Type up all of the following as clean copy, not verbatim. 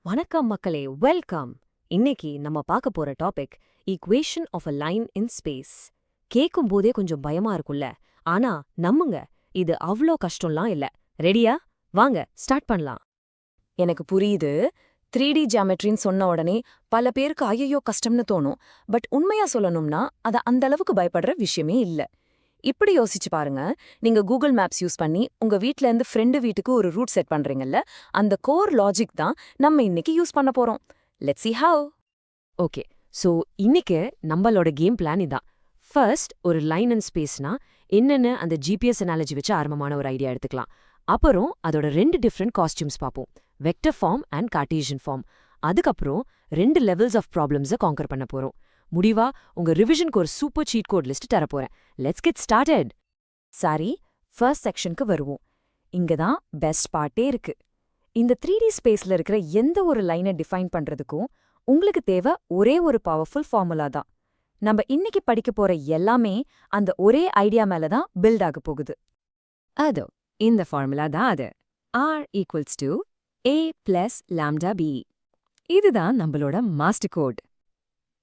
வணக்கம் மக்களே, வெல்கம். இன்னைக்கு நம்ம பார்க்க போற topic equation of a line in space. கேட்கும் போதே கொஞ்சம் பயமா இருக்குல்ல, ஆனா நம்புங்க, இது அவ்ளோ கஷ்டம்லாம் இல்ல. ரெடியா? வாங்க ஸ்டார்ட் பண்ணலாம். எனக்கு புரியுது. 3D ஜியாமெட்ரின்னு சொன்ன உடனே பல பேருக்கு ஐயையோ கஷ்டம்னு தோணும். பட் உண்மையா சொல்லணும்னா அது அந்த அளவுக்கு பயப்படுற விஷயமே இல்ல. இப்படி யோசிச்சு பாருங்க. நீங்க கூகுள் மேப்ஸ் யூஸ் பண்ணி உங்க வீட்ல இருந்து ஃப்ரெண்டு வீட்டுக்கு ஒரு ரூட் செட் பண்றீங்கல்ல, அந்த கோர் லாஜிக் தான் நம்ம இன்னைக்கு யூஸ் பண்ண போறோம். Let's see how. Okay, so இன்னைக்கு நம்மளோட கேம் பிளான் இதான். ஃபர்ஸ்ட், ஒரு லைன் அண்ட் ஸ்பேஸ்னா என்னன்னு அந்த ஜிபிஎஸ் அனாலஜி வச்சு ஆரம்பமான ஒரு ஐடியா எடுத்துக்கலாம். அப்புறம் அதோட 2 டிஃப்ரெண்ட் காஸ்டியூம்ஸ் பார்ப்போம், vector form and cartesian form. அதுக்கப்புறம் 2 லெவல்ஸ் ஆஃப் ப்ராப்ளம்ஸை காங்கர் பண்ண போறோம். முடிவா உங்க ரிவிஷனுக்கு ஒரு சூப்பர் சீட் கோட் லிஸ்ட் தரப்போறேன். Let's get started. Sorry, first செக்ஷனுக்கு வருவோம். இங்க தான் பெஸ்ட் பார்ட்டே இருக்கு. இந்த 3D ஸ்பேஸ்ல இருக்கிற எந்த ஒரு லைனை டிஃபைன் பண்றதுக்கும் உங்களுக்கு தேவை ஒரே ஒரு பவர்ஃபுல் ஃபார்முலா தான். நம்ம இன்னைக்கு படிக்க போற எல்லாமே அந்த ஒரே ஐடியா மேல தான் பில்ட் ஆக போகுது. அதோ இந்த ஃபார்முலா தான் அது. R equals to A plus lambda B. இதுதான் நம்மளோட மாஸ்டர் கோட்.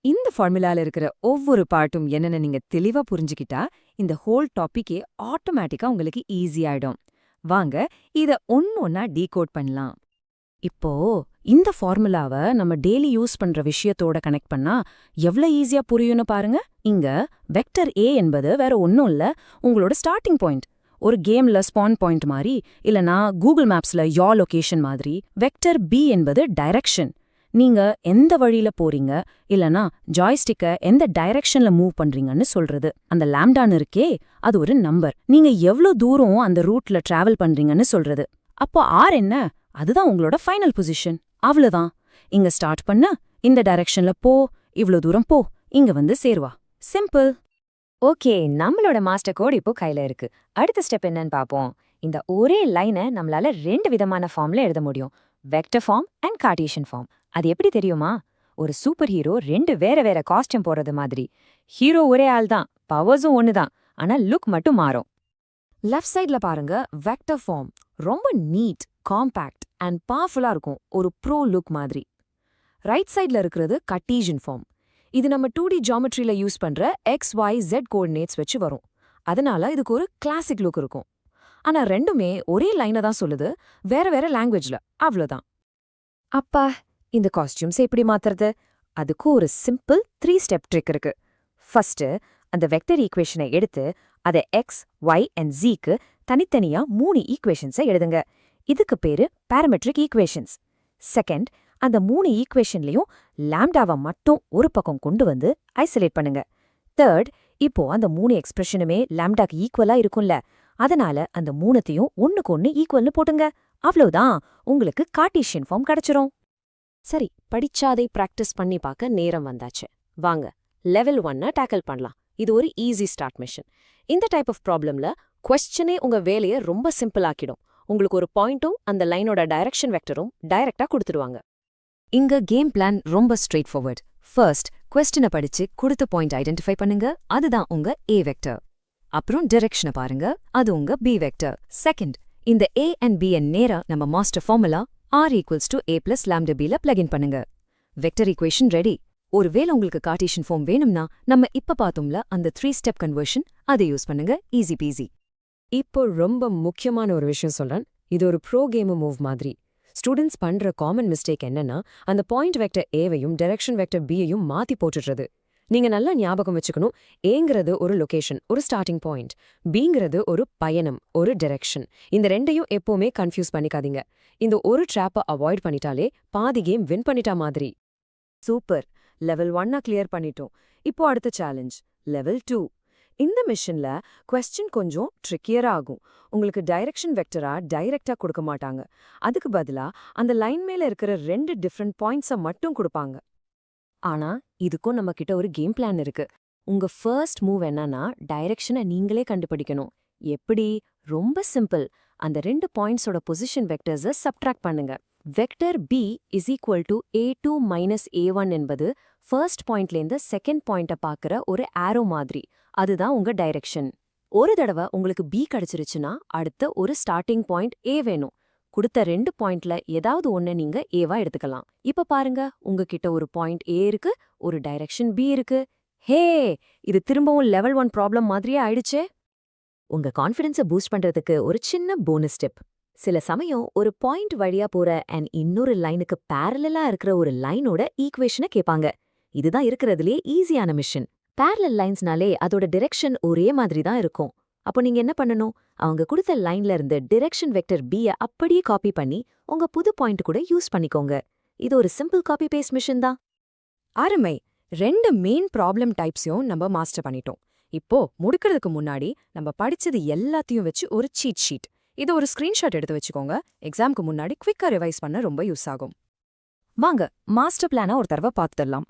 இந்த ஃபார்முலால இருக்கிற ஒவ்வொரு பார்ட்டும் என்னன்னு நீங்க தெளிவா புரிஞ்சுக்கிட்டா இந்த ஹோல் டாபிக்கே ஆட்டோமேட்டிக்கா உங்களுக்கு ஈஸி ஆயிடும். வாங்க இத ஒன்னொன்னா டீகோட் பண்ணலாம். இப்போ இந்த ஃபார்முலாவை நம்ம டெய்லி யூஸ் பண்ற விஷயத்தோட கனெக்ட் பண்ணா எவ்வளவு ஈஸியா புரியும்னு பாருங்க. இங்க வெக்டர் A என்பது வேற ஒன்னும் இல்ல, உங்களோட ஸ்டார்டிங் பாயிண்ட். ஒரு கேம்ல ஸ்பான் பாயிண்ட் மாதிரி, இல்லனா கூகுள் மேப்ஸ்ல யோ லொகேஷன் மாதிரி. வெக்டர் B என்பது டைரக்ஷன். நீங்க எந்த வழியில போறீங்க, இல்லனா ஜாய்ஸ்டிக்க எந்த டைரக்ஷன்ல மூவ் பண்றீங்கன்னு சொல்றது. அந்த லாம்டான்னு இருக்கே, அது ஒரு நம்பர். நீங்க எவ்ளோ தூரம் அந்த ரூட்ல டிராவல் பண்றீங்கன்னு சொல்றது. அப்போ R என்ன? அதுதான் உங்களோட ஃபைனல் பொசிஷன். அவ்வளவுதான். இங்க ஸ்டார்ட் பண்ண, இந்த டைரக்ஷன்ல போ, இவ்ளோ தூரம் போ, இங்க வந்து சேருவா. சிம்பிள். ஓகே, நம்மளோட மாஸ்டர் கோட் இப்போ கையில இருக்கு. அடுத்த ஸ்டெப் என்னன்னு பாப்போம். இந்த ஒரே லைனை நம்மளால 2 விதமான ஃபார்ம்ல எழுத முடியும், vector form and cartesian form. அது எப்படி தெரியுமா? ஒரு சூப்பர் ஹீரோ 2 வேற வேற காஸ்டியூம் போறது மாதிரி. ஹீரோ ஒரே ஆள் தான், பவர்ஸும் ஒண்ணுதான், ஆனா லுக் மட்டும் மாறும். லெஃப்ட் சைட்ல பாருங்க, வெக்டர் ஃபார்ம் ரொம்ப நீட், காம்பாக்ட் அண்ட் பவர்ஃபுல்லா இருக்கும், ஒரு ப்ரோ லுக் மாதிரி. ரைட் சைட்ல இருக்கிறது கார்ட்டீசியன் ஃபார்ம். இது நம்ம 2D ஜியாமெட்ரியில யூஸ் பண்ற XYZ கோஆர்டினேட்ஸ் வச்சு வரும். அதனால இதுக்கு ஒரு கிளாசிக் லுக் இருக்கும். ஆனா ரெண்டுமே ஒரே லைனை தான் சொல்லுது, வேற வேற லாங்குவேஜ்ல. அவ்வளவுதான். அப்பா, இந்த காஸ்டியூம்ஸ் எப்படி மாத்துறது? அதுக்கு ஒரு சிம்பிள் 3 ஸ்டெப் ட்ரிக் இருக்கு. ஃபர்ஸ்ட், அந்த வெக்டர் ஈக்குவேஷனை எடுத்து அதை X, Y and Zக்கு தனித்தனியா 3 ஈக்குவேஷன்ஸை எழுதுங்க. இதுக்கு பேரு பாராமெட்ரிக் ஈக்குவேஷன்ஸ். செகண்ட், அந்த 3 ஈக்குவேஷன்லயும் லாம்டாவை மட்டும் ஒரு பக்கம் கொண்டு வந்து ஐசோலேட் பண்ணுங்க. தேர்ட், இப்போ அந்த 3 எக்ஸ்பிரஷனுமே லாம்டாக்கு ஈக்குவலா இருக்கும்ல, அதனால அந்த 3த்தையும் ஒண்ணுக்கு ஒண்ணு ஈக்குவல்னு போட்டுங்க. அவ்வளவுதான், உங்களுக்கு கார்ட்டீசியன் ஃபார்ம் கிடைச்சிரும். சரி, படிச்சாதை பிராக்டிஸ் பண்ணி பார்க்க நேரம் வந்தாச்சு. வாங்க லெவல் 1 டேக்கிள் பண்ணலாம். இது ஒரு ஈஸி ஸ்டார்ட் மிஷன். இந்த டைப் ஆஃப் ப்ராப்ளம்ல கொஸ்டினே உங்க வேலையை ரொம்ப சிம்பிள் ஆக்கிடும். உங்களுக்கு ஒரு பாயிண்ட்டும் அந்த லைனோட டைரக்ஷன் வெக்டரும் டைரக்டா கொடுத்துருவாங்க. இங்க கேம் பிளான் ரொம்ப ஸ்ட்ரெயிட் ஃபார்வர்ட். ஃபர்ஸ்ட், கொஸ்டினை படிச்சு கொடுத்த பாயிண்ட் ஐடென்டிஃபை பண்ணுங்க, அதுதான் உங்க A வெக்டர். அப்புறம் டைரக்ஷனை பாருங்க, அது உங்க B வெக்டர். செகண்ட், இந்த A and B நேரா நம்ம master formula R equals to A plus lambda Bல பிளக்இன் பண்ணுங்க. Vector equation ready. ஒருவேளை உங்களுக்கு கார்ட்டீசியன் ஃபார்ம் வேணும்னா நம்ம இப்ப பார்த்தோம்ல அந்த 3 ஸ்டெப் கன்வர்ஷன், அதை யூஸ் பண்ணுங்க. Easy peasy. இப்போ ரொம்ப முக்கியமான ஒரு விஷயம் சொல்றேன். இது ஒரு ப்ரோ கேம் மூவ் மாதிரி. ஸ்டூடெண்ட்ஸ் பண்ற காமன் மிஸ்டேக் என்னன்னா, அந்த பாயிண்ட் வெக்டர் ஏவையும் டைரக்ஷன் வெக்டர் பியையும் மாத்தி போட்டுடுறது. நீங்க நல்லா ஞாபகம் வச்சுக்கணும், ஏங்கிறது ஒரு லொகேஷன், ஒரு ஸ்டார்டிங் பாயிண்ட். பிங்கிறது ஒரு பயணம், ஒரு டைரக்ஷன். இந்த ரெண்டையும் எப்பவுமே கன்ஃபியூஸ் பண்ணிக்காதீங்க. இந்த ஒரு ட்ராப்பை அவாய்ட் பண்ணிட்டாலே பாதி கேம் வின் பண்ணிட்டா மாதிரி. சூப்பர், லெவல் 1 கிளியர் பண்ணிட்டோம். இப்போ அடுத்த சேலஞ்ச், லெவல் 2. இந்த மிஷன்ல கொஸ்டின் கொஞ்சம் ட்ரிக்கியரா ஆகும். உங்களுக்கு டைரக்ஷன் வெக்டரா டைரக்டா கொடுக்க மாட்டாங்க. அதுக்கு பதிலா அந்த லைன் மேல இருக்கிற 2 டிஃப்ரெண்ட் பாயிண்ட்ஸை மட்டும் கொடுப்பாங்க. ஆனா இதுக்கும் நம்ம கிட்ட ஒரு கேம் பிளான் இருக்கு. உங்க ஃபர்ஸ்ட் மூவ் என்னன்னா, டைரக்ஷனை நீங்களே கண்டுபிடிக்கணும். எப்படி? ரொம்ப சிம்பிள். அந்த 2 பாயிண்ட்ஸோட பொசிஷன் வெக்டர்ஸை சப்ட்ராக்ட் பண்ணுங்க. Vector B is equal to A2 minus A1 என்பது ஃபர்ஸ்ட் பாயிண்ட்லேருந்து செகண்ட் பாயிண்ட்டை பார்க்குற ஒரு ஆரோ மாதிரி. அதுதான் உங்க டைரக்ஷன். ஒரு தடவை உங்களுக்கு B கிடைச்சிருச்சுன்னா அடுத்த ஒரு ஸ்டார்டிங் பாயிண்ட் A வேணும். கொடுத்த 2 பாயிண்ட்ல ஏதாவது ஒண்ணு நீங்க ஏவா எடுத்துக்கலாம். இப்ப பாருங்க, உங்ககிட்ட ஒரு பாயிண்ட் ஏ இருக்கு, ஒரு டைரக்ஷன் பி இருக்கு. ஹே, இது திரும்பவும் லெவல் 1 ப்ராப்ளம் மாதிரியே ஆயிடுச்சே. உங்க கான்ஃபிடன்ஸை பூஸ்ட் பண்றதுக்கு ஒரு சின்ன போனஸ் ஸ்டெப். சில சமயம் ஒரு பாயிண்ட் வழியா போற அண்ட் இன்னொரு லைனுக்கு பேரலலா இருக்கிற ஒரு லைனோட ஈக்குவேஷனை கேட்பாங்க. இதுதான் இருக்கிறதுலே ஈஸியான மிஷன். பேரலல் லைன்ஸ்னாலே அதோட டிரெக்ஷன் ஒரே மாதிரி தான் இருக்கும். அப்போ நீங்க என்ன பண்ணணும்? அவங்க கொடுத்த லைன்ல இருந்து டிரெக்ஷன் வெக்டர் B-ய அப்படியே காப்பி பண்ணி உங்க புது பாயிண்ட் கூட யூஸ் பண்ணிக்கோங்க. இது ஒரு சிம்பிள் காப்பி பேஸ்ட் மிஷன் தான். அருமை. 2 மெயின் ப்ராப்ளம் டைப்ஸையும் நம்ம மாஸ்டர் பண்ணிட்டோம். இப்போ முடிக்கிறதுக்கு முன்னாடி நம்ம படிச்சது எல்லாத்தையும் வச்சு ஒரு சீட் ஷீட். இது ஒரு ஸ்கிரீன்ஷாட் எடுத்து வச்சுக்கோங்க. எக்ஸாம்க்கு முன்னாடி குவிக்கா ரிவைஸ் பண்ண ரொம்ப யூஸ் ஆகும். வாங்க மாஸ்டர் பிளானை ஒரு தடவை பார்த்துடலாம்.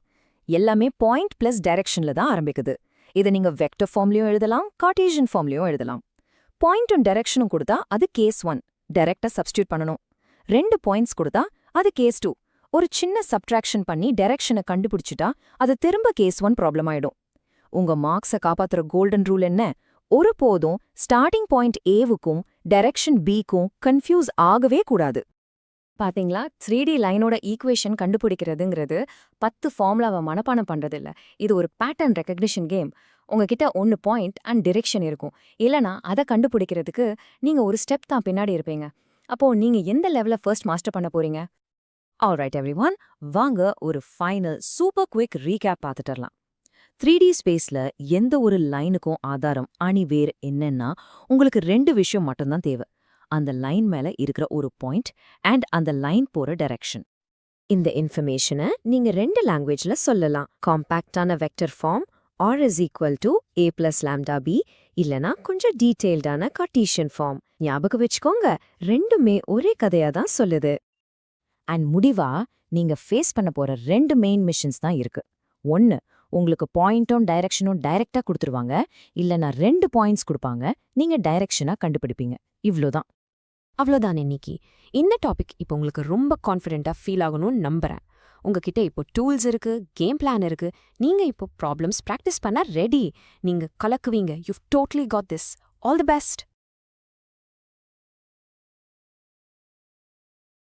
எல்லாமே பாயிண்ட் பிளஸ் டைரக்ஷன்ல தான் ஆரம்பிக்குது. இதை நீங்க வெக்டர் ஃபார்ம்லயும் எழுதலாம், கார்ட்டீசியன் ஃபார்ம்லயும் எழுதலாம். பாயிண்ட்டும் டைரக்ஷனும் கொடுத்தா அது கேஸ் 1, டைரக்டா சப்ஸ்டியூட் பண்ணணும். 2 பாயிண்ட்ஸ் கொடுத்தா அது கேஸ் 2. ஒரு சின்ன சப்ட்ராக்ஷன் பண்ணி டைரக்ஷனை கண்டுபிடிச்சிட்டா அது திரும்ப கேஸ் 1 ப்ராப்ளம் ஆயிடும். உங்க மார்க்ஸை காப்பாத்துற கோல்டன் ரூல் என்ன? ஒருபோதும் ஸ்டார்டிங் பாயிண்ட் ஏவுக்கும் டைரக்ஷன் பிக்கும் கன்ஃபியூஸ் ஆகவே கூடாது. பாத்தீங்களா, 3D லைனோட ஈக்குவேஷன் கண்டுபிடிக்கிறதுங்கிறது 10 ஃபார்முலாவை மனப்பாடம் பண்றதில்ல. இது ஒரு பேட்டர்ன் ரெகக்னிஷன் கேம். உங்ககிட்ட 1 பாயிண்ட் அண்ட் டிரெக்ஷன் இருக்கும். இல்லனா அதை கண்டுபிடிக்கிறதுக்கு நீங்க ஒரு ஸ்டெப் தான் பின்னாடி இருப்பீங்க. அப்போ நீங்க எந்த லெவல ஃபர்ஸ்ட் மாஸ்டர் பண்ண போறீங்க? ஆல்ரைட் எவ்ரிஒன், வாங்க ஒரு ஃபைனல் சூப்பர் குவிக் ரீகேப் பார்த்துட்டறலாம். 3D ஸ்பேஸ்ல எந்த ஒரு லைனுக்கும் ஆதாரம் அணிவேர் என்னன்னா உங்களுக்கு 2 விஷயம் மட்டும்தான் தேவை. அந்த லைன் மேல இருக்கிற ஒரு பாயிண்ட் அண்ட் அந்த லைன் போற டைரக்ஷன். இந்த இன்ஃபர்மேஷனை நீங்க 2 லாங்குவேஜ்ல சொல்லலாம். காம்பாக்டான vector form r is equal to a plus lambda b, இல்லனா கொஞ்சம் டீடைல்டான கார்ட்டீசியன் ஃபார்ம். ஞாபகம் வச்சுக்கோங்க, ரெண்டுமே ஒரே கதையா தான் சொல்லுது. அண்ட் முடிவா நீங்க ஃபேஸ் பண்ண போற 2 மெயின் மிஷன்ஸ் தான் இருக்கு. 1, உங்களுக்கு பாயிண்ட்டும் டைரக்ஷனும் டைரக்டா கொடுத்துருவாங்க. இல்லனா 2 பாயிண்ட்ஸ் கொடுப்பாங்க, நீங்க டைரக்ஷனா கண்டுபிடிப்பீங்க. இவ்ளோதான். அவ்வளோதான் இன்னைக்கு. இந்த டாபிக் இப்போ உங்களுக்கு ரொம்ப கான்ஃபிடென்ட்டா ஃபீல் ஆகணும்னு நம்புறேன். உங்ககிட்ட இப்போ டூல்ஸ் இருக்கு, கேம் பிளான் இருக்கு. நீங்க இப்போ ப்ராப்ளம்ஸ் பிராக்டிஸ் பண்ண ரெடி. நீங்க கலக்குவீங்க. You totally got this. All the best.